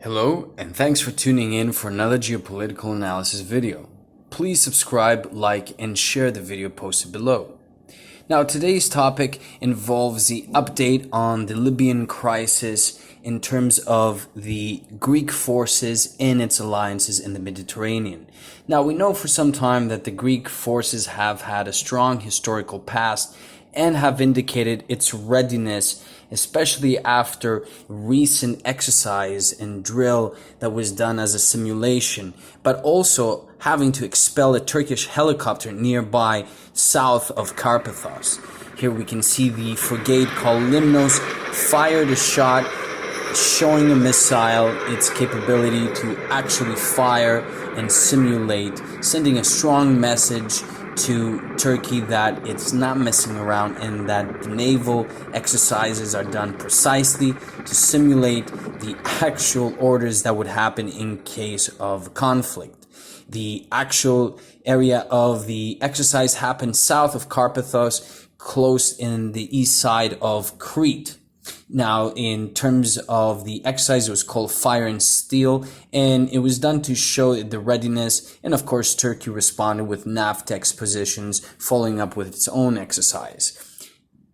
Hello, and thanks for tuning in for another geopolitical analysis video. Please subscribe, like, and share the video posted below. Now, today's topic involves the update on the Libyan crisis in terms of the Greek forces and its alliances in the Mediterranean. Now, we know for some time that the Greek forces have had a strong historical past and have indicated its readiness, especially after recent exercise and drill that was done as a simulation, but also having to expel a Turkish helicopter nearby south of Carpathos. Here we can see the frigate called Limnos fired a shot, showing a missile its capability to actually fire and simulate, sending a strong message to Turkey that it's not messing around and that the naval exercises are done precisely to simulate the actual orders that would happen in case of conflict. The actual area of the exercise happened south of Carpathos, close in the east side of Crete. Now, in terms of the exercise, it was called Fire and Steel, and it was done to show the readiness. And of course, Turkey responded with Navtex positions, following up with its own exercise.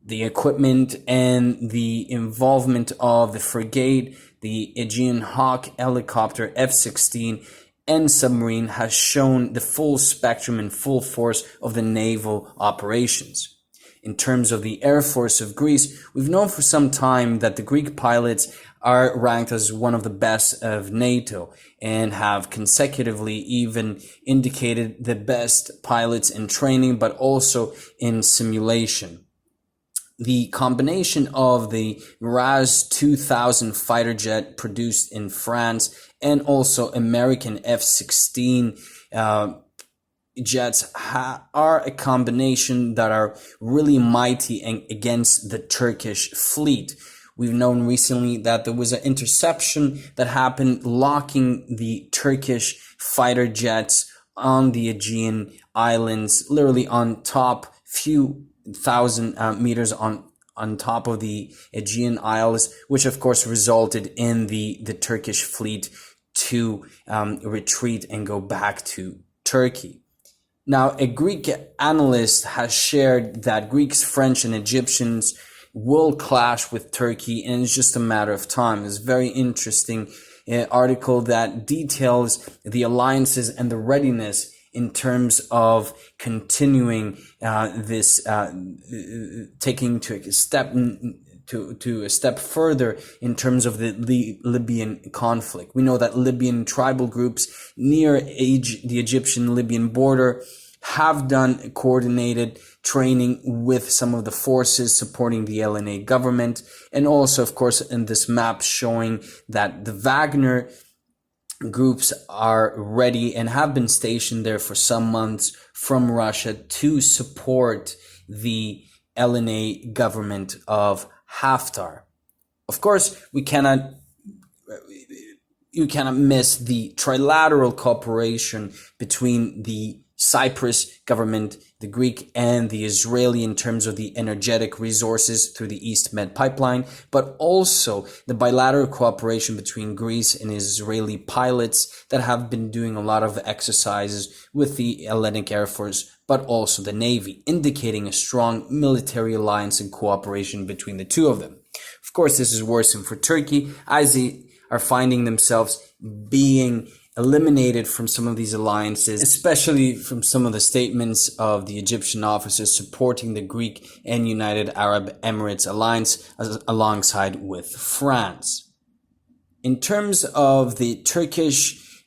The equipment and the involvement of the frigate, the Aegean Hawk helicopter, F-16, and submarine has shown the full spectrum and full force of the naval operations. In terms of the Air Force of Greece, we've known for some time that the Greek pilots are ranked as one of the best of NATO and have consecutively even indicated the best pilots in training, but also in simulation. The combination of the Mirage 2000 fighter jet produced in France and also American F-16 jets are a combination that are really mighty against the Turkish fleet. We've known recently that there was an interception that happened locking the Turkish fighter jets on the Aegean Islands, literally on top, few thousand meters on top of the Aegean Isles, which of course resulted in the Turkish fleet to retreat and go back to Turkey. Now, a Greek analyst has shared that Greeks, French, and Egyptians will clash with Turkey, and it's just a matter of time. It's a very interesting article that details the alliances and the readiness in terms of continuing taking to a step further in terms of the Libyan conflict. We know that Libyan tribal groups near the Egyptian-Libyan border have done coordinated training with some of the forces supporting the Hellenic government, and also, of course, in this map showing that the Wagner groups are ready and have been stationed there for some months from Russia to support the Hellenic government of Haftar. Of course, you cannot miss the trilateral cooperation between the Cyprus government, the Greek, and the Israeli in terms of the energetic resources through the East Med pipeline, but also the bilateral cooperation between Greece and Israeli pilots that have been doing a lot of exercises with the Hellenic Air Force, but also the Navy, indicating a strong military alliance and cooperation between the two of them. Of course, this is worrisome for Turkey as they are finding themselves being eliminated from some of these alliances, especially from some of the statements of the Egyptian officers supporting the Greek and United Arab Emirates alliance alongside with France. In terms of the Turkish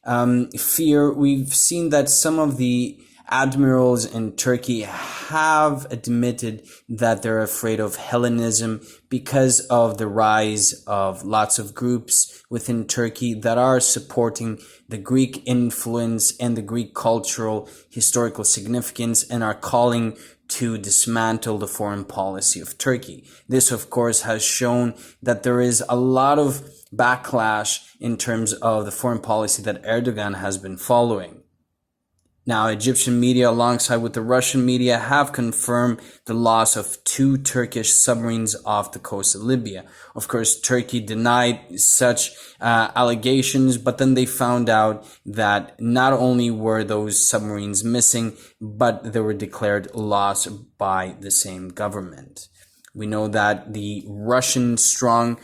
fear, we've seen that some of the admirals in Turkey have admitted that they're afraid of Hellenism because of the rise of lots of groups within Turkey that are supporting the Greek influence and the Greek cultural historical significance and are calling to dismantle the foreign policy of Turkey. This, of course, has shown that there is a lot of backlash in terms of the foreign policy that Erdogan has been following. Now, Egyptian media, alongside with the Russian media, have confirmed the loss of 2 Turkish submarines off the coast of Libya. Of course, Turkey denied such allegations, but then they found out that not only were those submarines missing, but they were declared lost by the same government. We know that the Russian strong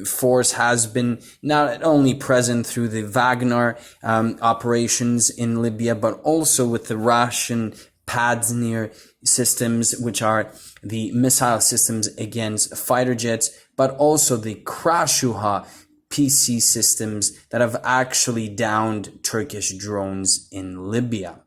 force has been not only present through the Wagner operations in Libya, but also with the Russian Padsnir systems, which are the missile systems against fighter jets, but also the Krashuha PC systems that have actually downed Turkish drones in Libya.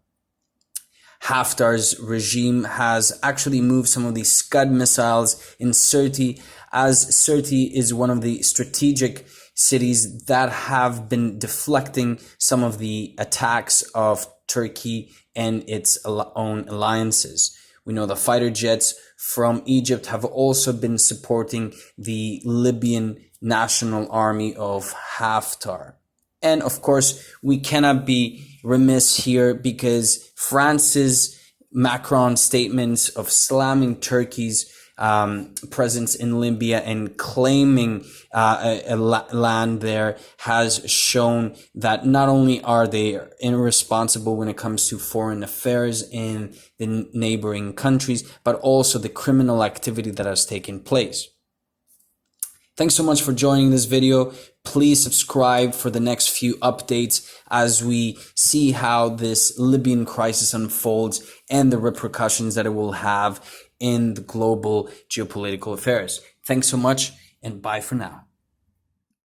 Haftar's regime has actually moved some of these Scud missiles in Sirte, as Sirte is one of the strategic cities that have been deflecting some of the attacks of Turkey and its own alliances. We know the fighter jets from Egypt have also been supporting the Libyan National Army of Haftar. And of course, we cannot be remiss here because France's Macron statements of slamming Turkey's presence in Libya and claiming land there has shown that not only are they irresponsible when it comes to foreign affairs in the neighboring countries, but also the criminal activity that has taken place. Thanks so much for joining this video. Please subscribe for the next few updates as we see how this Libyan crisis unfolds and the repercussions that it will have in the global geopolitical affairs. Thanks so much, and bye for now.